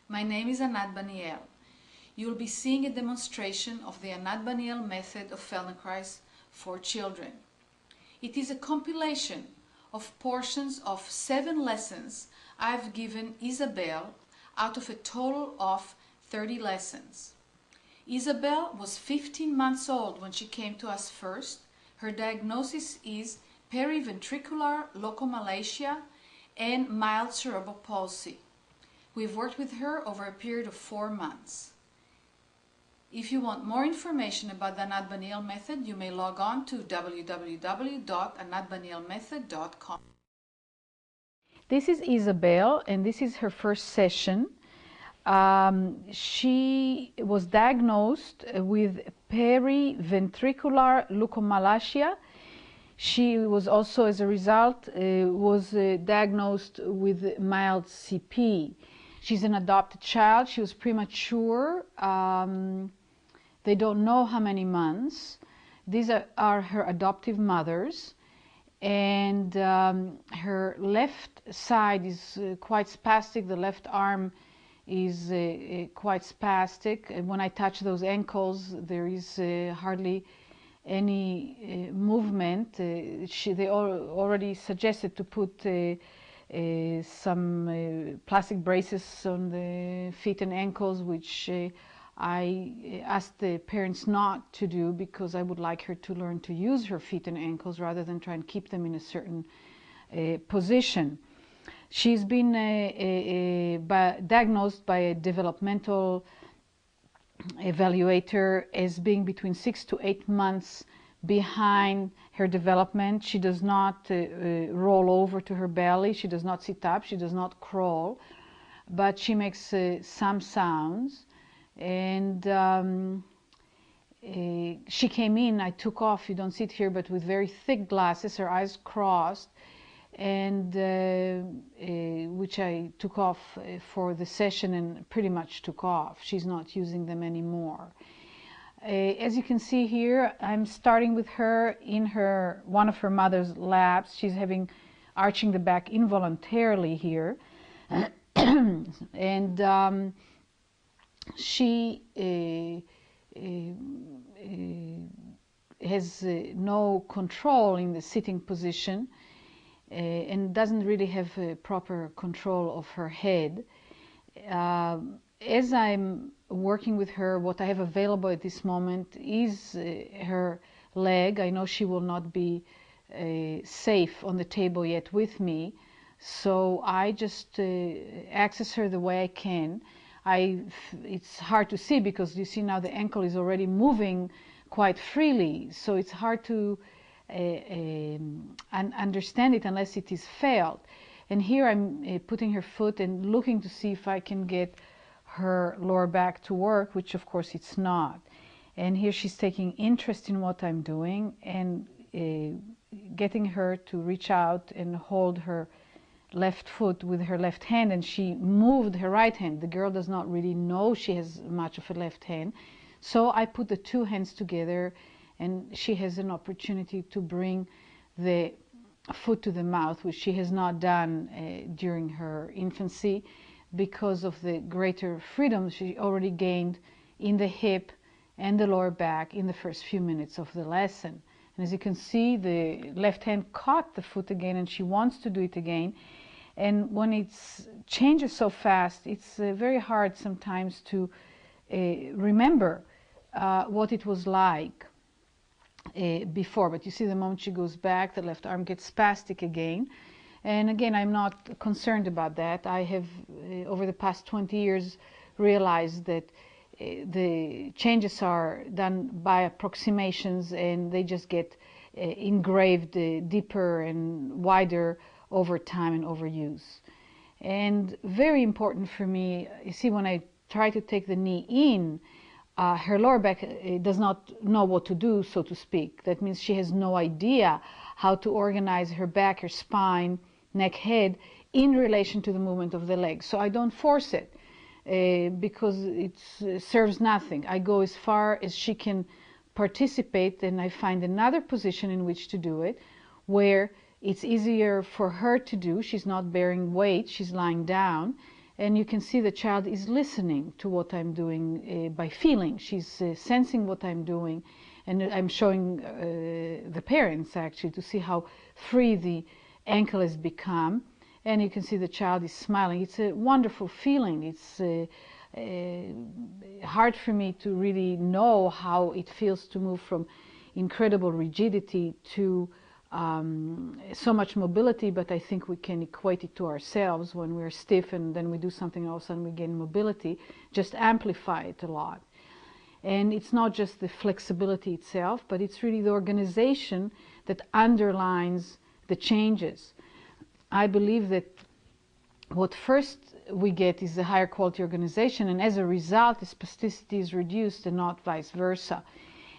My name is Anat Baniel. You will be seeing a demonstration of the Anat Baniel Method of Feldenkrais for children. It is a compilation of portions of 7 lessons I've given Isabel out of a total of 30 lessons. Isabel was 15 months old when she came to us first. Her diagnosis is periventricular leukomalacia and mild cerebral palsy. We've worked with her over a period of 4 months. If you want more information about the Anat Baniel Method, you may log on to www.anatbanielmethod.com. This is Isabel, and this is her first session. She was diagnosed with periventricular leukomalacia. She was also, as a result, diagnosed with mild CP. She's an adopted child. She was premature. They don't know how many months. These are her adoptive mothers. And her left side is quite spastic. The left arm is quite spastic. And when I touch those ankles, there is hardly any movement. They already suggested to put some plastic braces on the feet and ankles, which I asked the parents not to do because I would like her to learn to use her feet and ankles rather than try and keep them in a certain position. She's been diagnosed by a developmental evaluator as being between 6 to 8 months behind her development. She does not roll over to her belly. She does not sit up. She does not crawl, but she makes some sounds. And she came in. I took off. You don't see it here, but with very thick glasses, her eyes crossed, and which I took off for the session and pretty much took off. She's not using them anymore. As you can see here, I'm starting with her in one of her mother's laps. She's arching the back involuntarily here, and she has no control in the sitting position and doesn't really have proper control of her head. As I'm working with her, what I have available at this moment is her leg. I know she will not be safe on the table yet with me, so I just access her the way I can. It's hard to see because you see now the ankle is already moving quite freely, so it's hard to understand it unless it is felt. And here I'm putting her foot and looking to see if I can get her lower back to work, which of course it's not. And here she's taking interest in what I'm doing and getting her to reach out and hold her left foot with her left hand, and she moved her right hand. The girl does not really know she has much of a left hand, so I put the 2 hands together, and she has an opportunity to bring the foot to the mouth, which she has not done during her infancy because of the greater freedom she already gained in the hip and the lower back in the first few minutes of the lesson. And as you can see, the left hand caught the foot again, and she wants to do it again. And when it changes so fast, it's very hard sometimes to remember what it was like before. But you see, the moment she goes back, the left arm gets spastic again. And again, I'm not concerned about that. I have, over the past 20 years, realized that the changes are done by approximations, and they just get engraved deeper and wider over time and overuse. And very important for me, you see, when I try to take the knee in, her lower back does not know what to do, so to speak. That means she has no idea how to organize her back, her spine, neck, head in relation to the movement of the legs. So I don't force it because it serves nothing. I go as far as she can participate, and I find another position in which to do it where it's easier for her to do. She's not bearing weight, she's lying down, And you can see the child is listening to what I'm doing by feeling. She's sensing what I'm doing. And I'm showing the parents actually to see how free the ankle has become. And you can see the child is smiling. It's a wonderful feeling. It's hard for me to really know how it feels to move from incredible rigidity to so much mobility, but I think we can equate it to ourselves. When we're stiff and then we do something, all of a sudden we gain mobility, just amplify it a lot. And it's not just the flexibility itself, but it's really the organization that underlines the changes. I believe that what first we get is a higher quality organization, and as a result, the spasticity is reduced and not vice versa.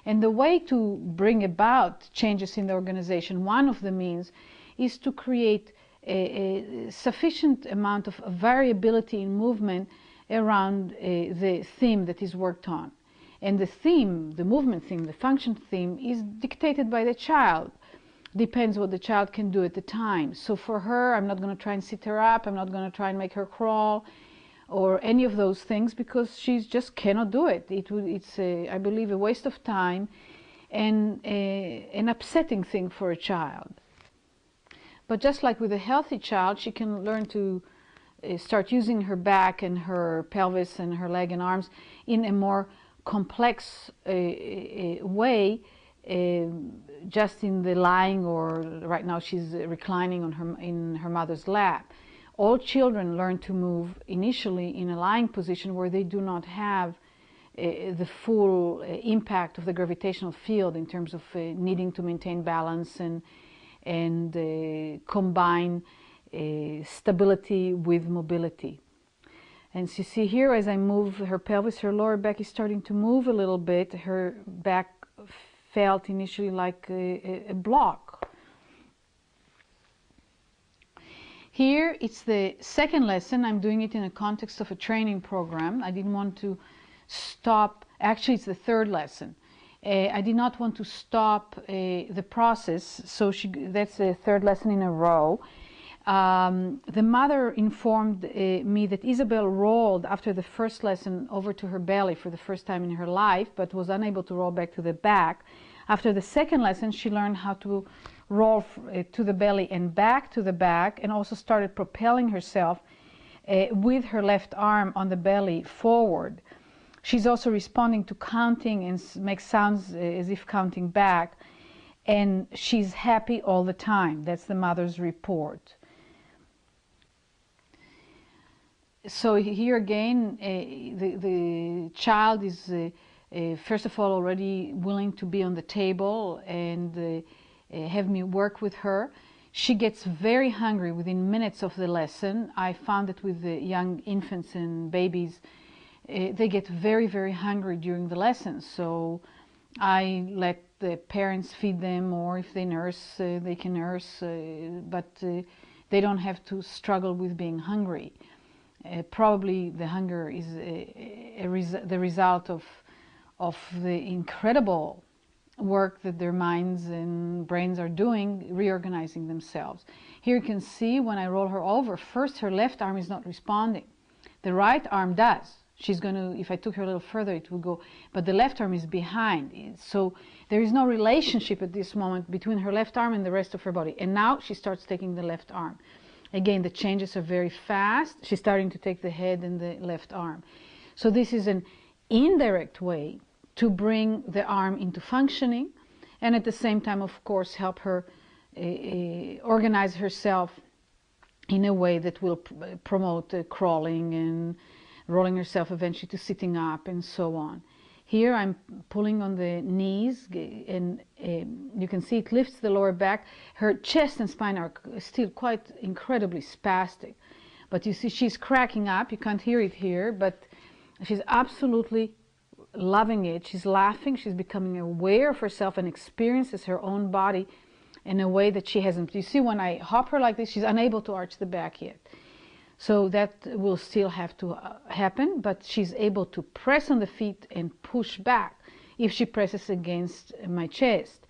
And the way to bring about changes in the organization, one of the means, is to create a sufficient amount of variability in movement around the theme that is worked on. And the theme, the movement theme, the function theme, is dictated by the child. Depends what the child can do at the time. So for her, I'm not going to try and sit her up, I'm not going to try and make her crawl, or any of those things, because she just cannot do it. It's, I believe, a waste of time and an upsetting thing for a child. But just like with a healthy child, she can learn to start using her back and her pelvis and her leg and arms in a more complex way, just in the lying, or right now she's reclining on in her mother's lap. All children learn to move initially in a lying position where they do not have the full impact of the gravitational field in terms of needing to maintain balance and combine stability with mobility. And you see here, as I move her pelvis, her lower back is starting to move a little bit. Her back felt initially like a block. Here, it's the second lesson. I'm doing it in the context of a training program. I didn't want to stop. Actually, it's the third lesson. I did not want to stop the process, so that's the third lesson in a row. The mother informed me that Isabel rolled after the first lesson over to her belly for the first time in her life, but was unable to roll back to the back. After the second lesson, she learned how to roll to the belly and back to the back, and also started propelling herself with her left arm on the belly forward. She's also responding to counting and makes sounds as if counting back, and she's happy all the time. That's the mother's report. So here again, the child is first of all already willing to be on the table and have me work with her. She gets very hungry within minutes of the lesson. I found that with the young infants and babies, they get very, very hungry during the lesson. So I let the parents feed them, or if they nurse, they can nurse, but they don't have to struggle with being hungry. Probably the hunger is the result of the incredible work that their minds and brains are doing, reorganizing themselves. Here you can see when I roll her over, first her left arm is not responding. The right arm does. She's going to, if I took her a little further, it would go, but the left arm is behind. So there is no relationship at this moment between her left arm and the rest of her body. And now she starts taking the left arm. Again, the changes are very fast. She's starting to take the head and the left arm. So this is an indirect way to bring the arm into functioning, and at the same time, of course, help her organize herself in a way that will promote crawling and rolling herself eventually to sitting up and so on. Here I'm pulling on the knees, and you can see it lifts the lower back. Her chest and spine are still quite incredibly spastic, but you see she's cracking up. You can't hear it here, but she's absolutely loving it. She's laughing. She's becoming aware of herself and experiences her own body in a way that she hasn't. You see, when I hop her like this, she's unable to arch the back yet. So that will still have to happen, but she's able to press on the feet and push back if she presses against my chest.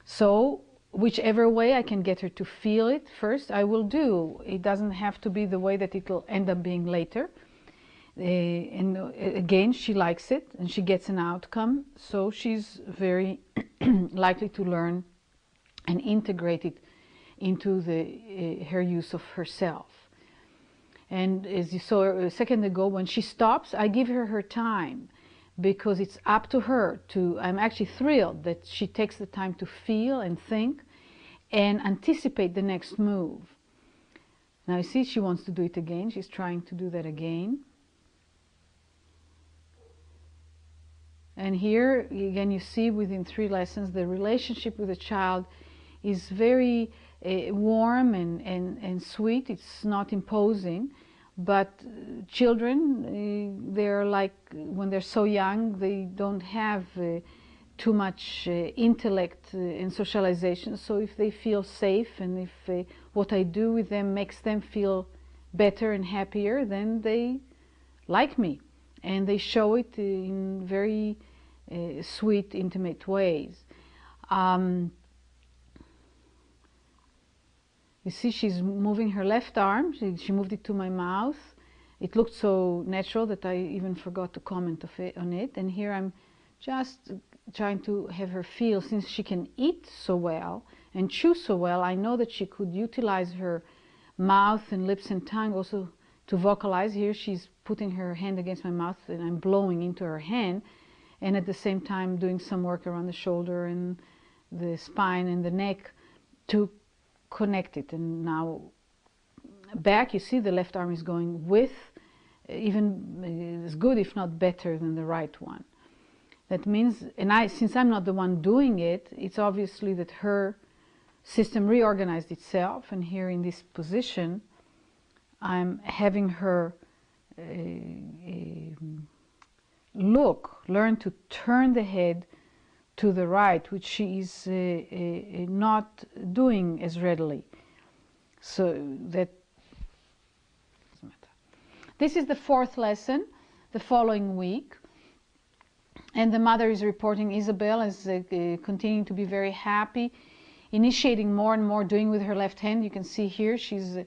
So whichever way I can get her to feel it first, I will do. It doesn't have to be the way that it will end up being later. And again, she likes it and she gets an outcome, so she's very likely to learn and integrate it into her use of herself. And as you saw a second ago, when she stops, I give her time, because it's up to her to, I'm actually thrilled that she takes the time to feel and think and anticipate the next move. Now you see she wants to do it again. She's trying to do that again. And here again you see within 3 lessons the relationship with the child is very warm and sweet. It's not imposing. But children, they're like, when they're so young, they don't have too much intellect and socialization. So if they feel safe and if what I do with them makes them feel better and happier, then they like me. And they show it in very sweet, intimate ways. You see, she's moving her left arm. She moved it to my mouth. It looked so natural that I even forgot to comment on it. And here I'm just trying to have her feel, since she can eat so well and chew so well, I know that she could utilize her mouth and lips and tongue also to vocalize. Here she's putting her hand against my mouth and I'm blowing into her hand, and at the same time doing some work around the shoulder and the spine and the neck to connect it. And now back, you see the left arm is going with, even as good if not better than the right one. That means, and since I'm not the one doing it, it's obviously that her system reorganized itself, and here in this position I'm having her learn to turn the head to the right, which she is not doing as readily. So that doesn't matter. This is the 4th lesson, the following week, and the mother is reporting Isabel is continuing to be very happy, initiating more and more, doing with her left hand. You can see here she's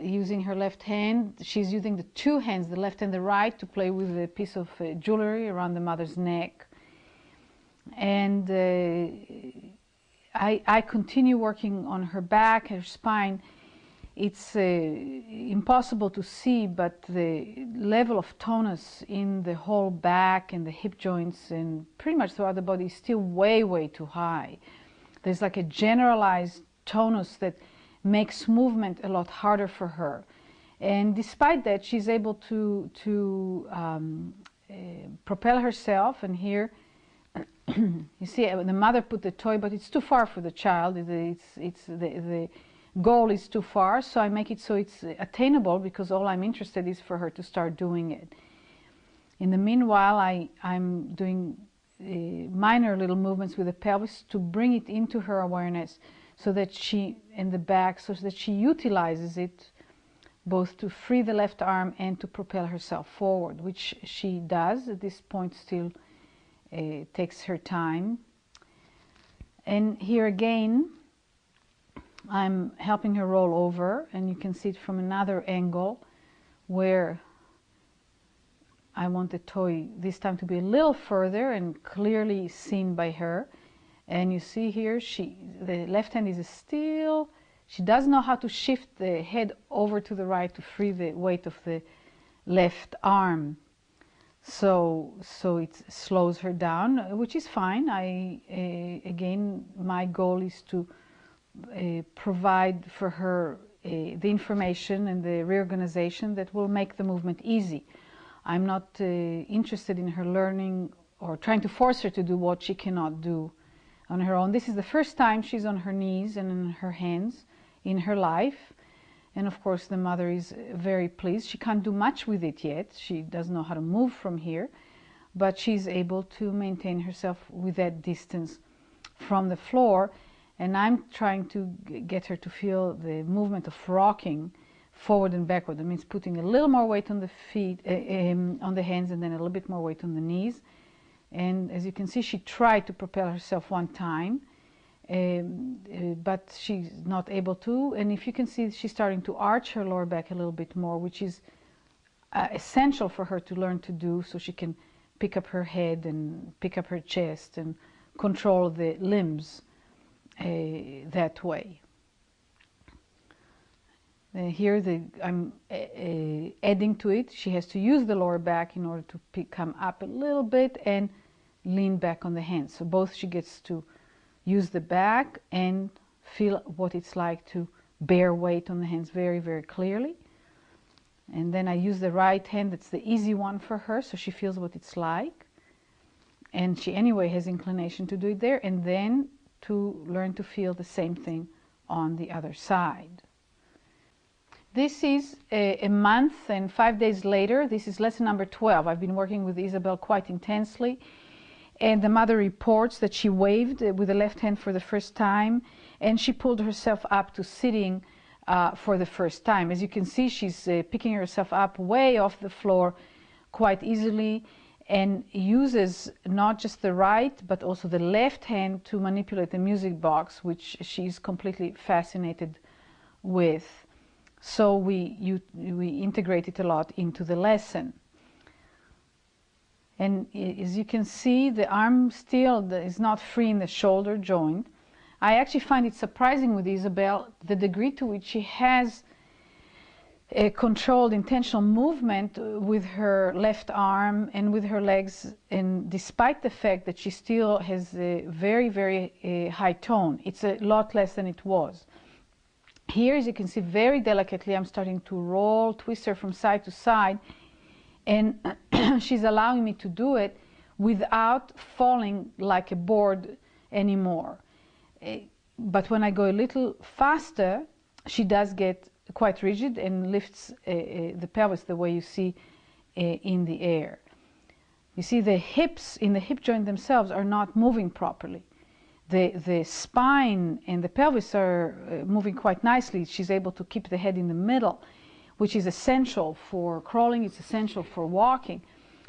using her left hand. She's using the 2 hands, the left and the right, to play with a piece of jewelry around the mother's neck. And I continue working on her back, her spine. It's impossible to see, but the level of tonus in the whole back and the hip joints and pretty much throughout the body is still way, way too high. There's like a generalized tonus that makes movement a lot harder for her. And despite that, she's able to propel herself. And here you see the mother put the toy, but it's too far for the child. The goal is too far, so I make it so it's attainable, because all I'm interested is for her to start doing it. In the meanwhile, I'm doing minor little movements with the pelvis to bring it into her awareness, so that she, in the back, so that she utilizes it both to free the left arm and to propel herself forward, which she does at this point. Still takes her time. And here again I'm helping her roll over, and you can see it from another angle where I want the toy this time to be a little further and clearly seen by her. And you see here the left hand is still, she does know how to shift the head over to the right to free the weight of the left arm. So it slows her down, which is fine. Again, my goal is to provide for her the information and the reorganization that will make the movement easy. I'm not interested in her learning or trying to force her to do what she cannot do on her own. This is the first time she's on her knees and in her hands in her life. And of course the mother is very pleased. She can't do much with it yet. She doesn't know how to move from here, but she's able to maintain herself with that distance from the floor. And I'm trying to get her to feel the movement of rocking forward and backward. That means putting a little more weight on the feet, on the hands, and then a little bit more weight on the knees. And as you can see, she tried to propel herself one time, but she's not able to. And if you can see, she's starting to arch her lower back a little bit more, which is essential for her to learn to do, so she can pick up her head and pick up her chest and control the limbs that way. Here I'm adding to it. She has to use the lower back in order to come up a little bit and lean back on the hands. So both she gets to use the back and feel what it's like to bear weight on the hands very, very clearly. And then I use the right hand. That's the easy one for her, so she feels what it's like. And she anyway has inclination to do it there, and then to learn to feel the same thing on the other side. This is a month and 5 days later. This is lesson number 12. I've been working with Isabel quite intensely, and the mother reports that she waved with the left hand for the first time, and she pulled herself up to sitting for the first time. As you can see, she's picking herself up way off the floor quite easily, and uses not just the right but also the left hand to manipulate the music box, which she's completely fascinated with. So we integrate it a lot into the lesson. And as you can see, the arm still is not free in the shoulder joint. I actually find it surprising with Isabel the degree to which she has a controlled intentional movement with her left arm and with her legs, and despite the fact that she still has a very, very high tone. It's a lot less than it was. Here, as you can see, very delicately, I'm starting to roll, twist her from side to side, and she's allowing me to do it without falling like a board anymore. But when I go a little faster, she does get quite rigid and lifts the pelvis the way you see in the air. You see, the hips in the hip joint themselves are not moving properly. The spine and the pelvis are moving quite nicely. She's able to keep the head in the middle, which is essential for crawling, it's essential for walking.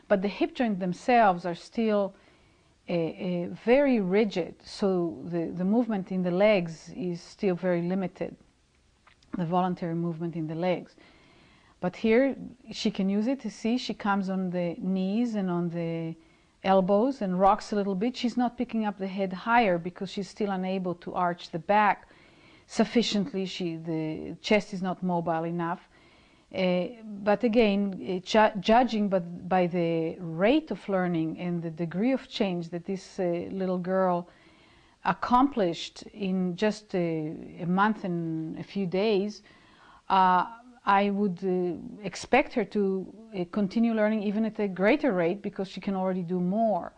But the hip joints themselves are still very rigid, so the movement in the legs is still very limited, the voluntary movement in the legs. But here she can use it to see. She comes on the knees and on the elbows and rocks a little bit. She's not picking up the head higher because she's still unable to arch the back sufficiently. The chest is not mobile enough. But again, judging by the rate of learning and the degree of change that this little girl accomplished in just a month and a few days, I would expect her to continue learning even at a greater rate, because she can already do more.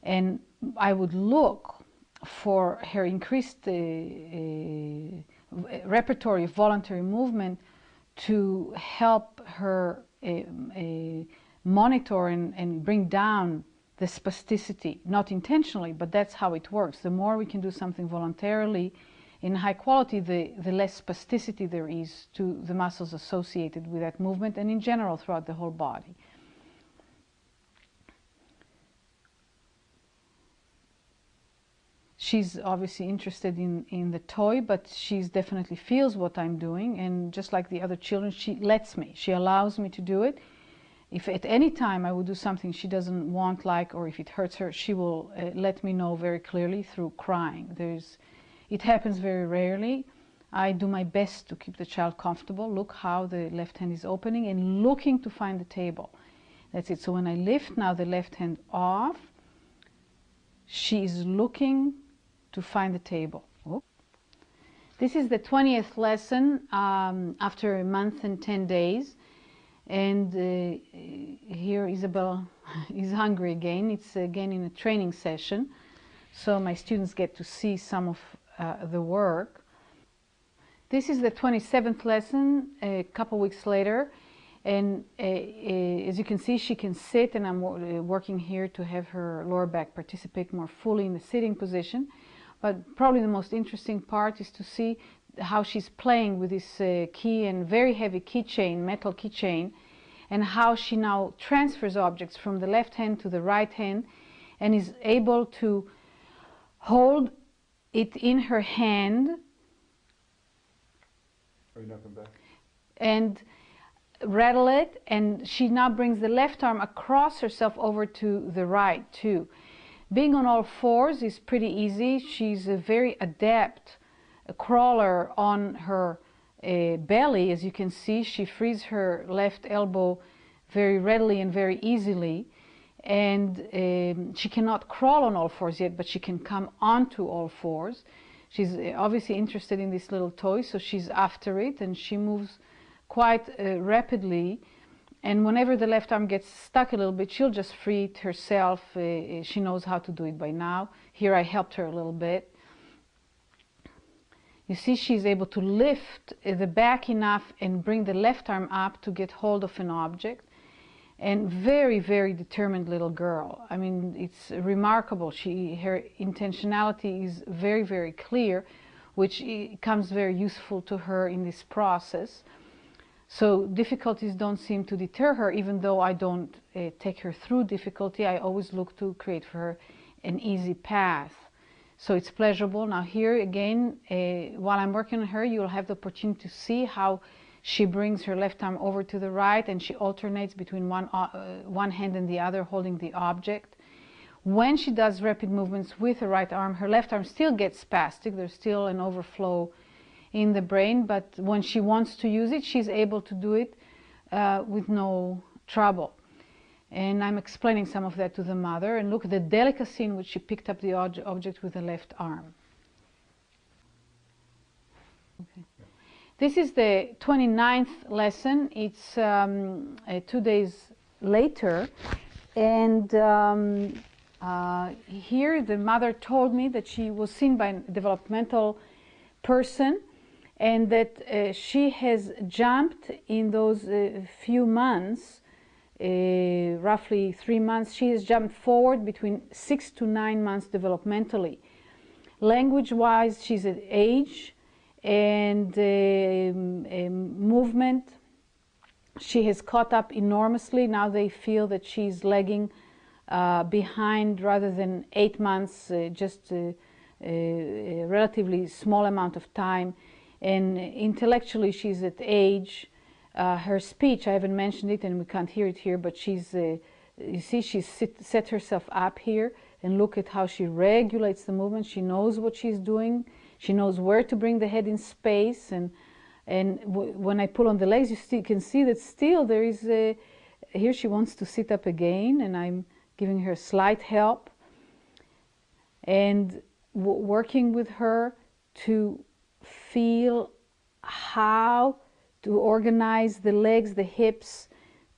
And I would look for her increased repertoire of voluntary movement to help her monitor and bring down the spasticity, not intentionally, but that's how it works. The more we can do something voluntarily in high quality, the less spasticity there is to the muscles associated with that movement, and in general throughout the whole body. She's obviously interested in the toy, but she definitely feels what I'm doing, and just like the other children, she lets me. She allows me to do it. If at any time I would do something she doesn't want, or if it hurts her, she will let me know very clearly through crying. It happens very rarely. I do my best to keep the child comfortable. Look how the left hand is opening and looking to find the table. That's it. So when I lift now the left hand off, she is looking to find the table. Oh. This is the 20th lesson after a month and 10 days. And here Isabel is hungry again. It's again in a training session. So my students get to see some of the work. This is the 27th lesson a couple weeks later. And as you can see, she can sit, and I'm working here to have her lower back participate more fully in the sitting position. But probably the most interesting part is to see how she's playing with this key and very heavy keychain, metal keychain, and how she now transfers objects from the left hand to the right hand and is able to hold it in her hand. Are you knocking back? And rattle it, and she now brings the left arm across herself over to the right too. Being on all fours is pretty easy. She's a very adept crawler on her belly. As you can see, she frees her left elbow very readily and very easily, and she cannot crawl on all fours yet, but she can come onto all fours. She's obviously interested in this little toy, so she's after it, and she moves quite rapidly. And whenever the left arm gets stuck a little bit, she'll just free it herself. She knows how to do it by now. Here I helped her a little bit. You see, she's able to lift the back enough and bring the left arm up to get hold of an object. And very, very determined little girl. I mean, it's remarkable. Her intentionality is very, very clear, which comes very useful to her in this process. So difficulties don't seem to deter her, even though I don't take her through difficulty. I always look to create for her an easy path. So it's pleasurable. Now here again, while I'm working on her, you'll have the opportunity to see how she brings her left arm over to the right, and she alternates between one hand and the other, holding the object. When she does rapid movements with the right arm, her left arm still gets spastic. There's still an overflow in the brain, but when she wants to use it, she's able to do it with no trouble. And I'm explaining some of that to the mother. And look at the delicacy in which she picked up the object with the left arm. Okay. This is the 29th lesson. It's 2 days later. And here the mother told me that she was seen by a developmental person, and that she has jumped in those few months, roughly 3 months, she has jumped forward between 6 to 9 months developmentally. Language-wise, she's at age, and movement, she has caught up enormously. Now they feel that she's lagging behind rather than 8 months, just a relatively small amount of time. And intellectually, she's at age. Her speech, I haven't mentioned it and we can't hear it here, but she's, you see, she's set herself up here, and look at how she regulates the movement. She knows what she's doing. She knows where to bring the head in space. And when I pull on the legs, you can see that still there is here she wants to sit up again, and I'm giving her slight help and working with her to feel how to organize the legs, the hips,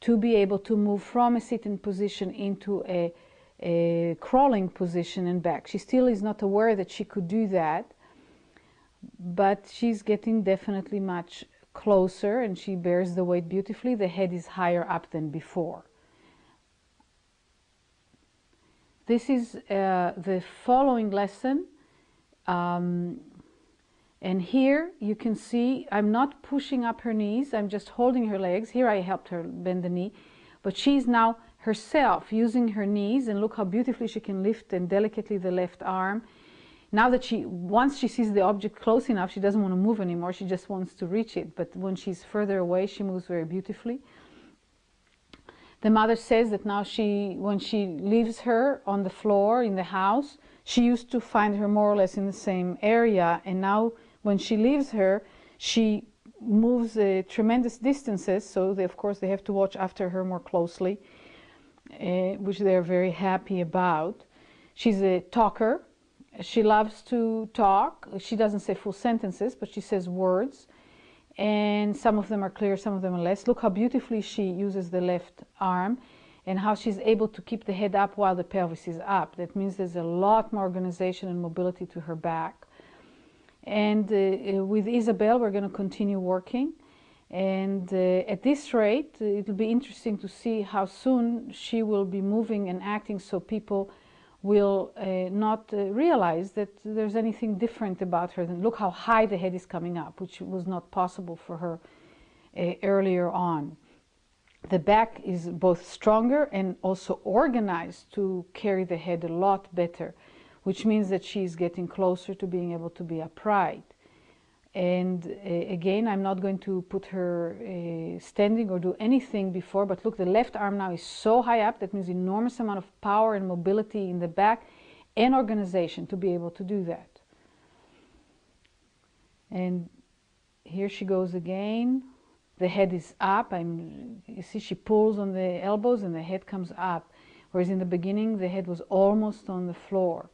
to be able to move from a sitting position into a crawling position and back. She still is not aware that she could do that, but she's getting definitely much closer, and she bears the weight beautifully. The head is higher up than before. This is the following lesson. And here you can see I'm not pushing up her knees, I'm just holding her legs. Here I helped her bend the knee, but she's now herself using her knees, and look how beautifully she can lift and delicately the left arm. Now that once she sees the object close enough, she doesn't want to move anymore, she just wants to reach it. But when she's further away, she moves very beautifully. The mother says that now when she leaves her on the floor in the house, she used to find her more or less in the same area, and now when she leaves her, she moves tremendous distances, so of course they have to watch after her more closely, which they're very happy about. She's a talker. She loves to talk. She doesn't say full sentences, but she says words, and some of them are clear, some of them are less. Look how beautifully she uses the left arm, and how she's able to keep the head up while the pelvis is up. That means there's a lot more organization and mobility to her back. And with Isabel, we're going to continue working. And at this rate, it'll be interesting to see how soon she will be moving and acting, so people will not realize that there's anything different about her. Than look how high the head is coming up, which was not possible for her earlier on. The back is both stronger and also organized to carry the head a lot better, which means that she's getting closer to being able to be upright. And again, I'm not going to put her standing or do anything before, but look, the left arm now is so high up, that means enormous amount of power and mobility in the back and organization to be able to do that. And here she goes again. The head is up. You see she pulls on the elbows and the head comes up, whereas in the beginning the head was almost on the floor.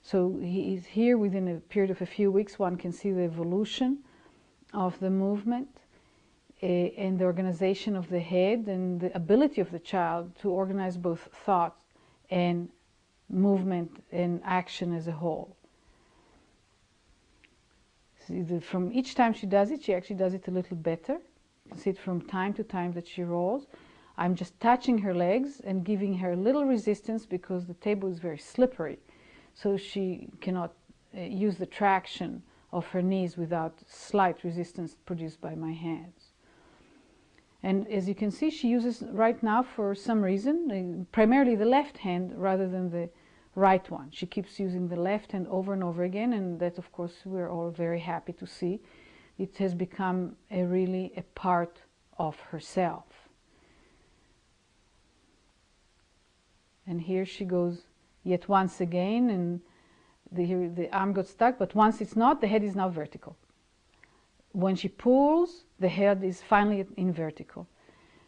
So he is here within a period of a few weeks. One can see the evolution of the movement and the organization of the head and the ability of the child to organize both thought and movement and action as a whole. See, from each time she does it, she actually does it a little better. You can see it from time to time that she rolls. I'm just touching her legs and giving her a little resistance because the table is very slippery. So she cannot use the traction of her knees without slight resistance produced by my hands. And as you can see, she uses right now, for some reason, primarily the left hand rather than the right one. She keeps using the left hand over and over again, and that, of course, we're all very happy to see. It has become really a part of herself. And here she goes yet once again, and the arm got stuck, but once it's not, the head is now vertical. When she pulls, the head is finally in vertical.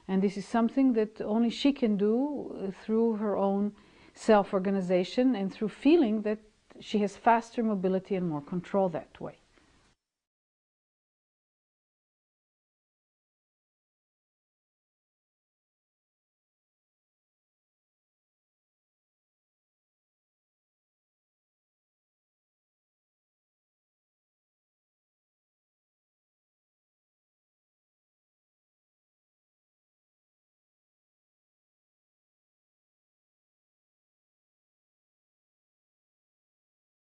And this is something that only she can do through her own self-organization and through feeling that she has faster mobility and more control that way.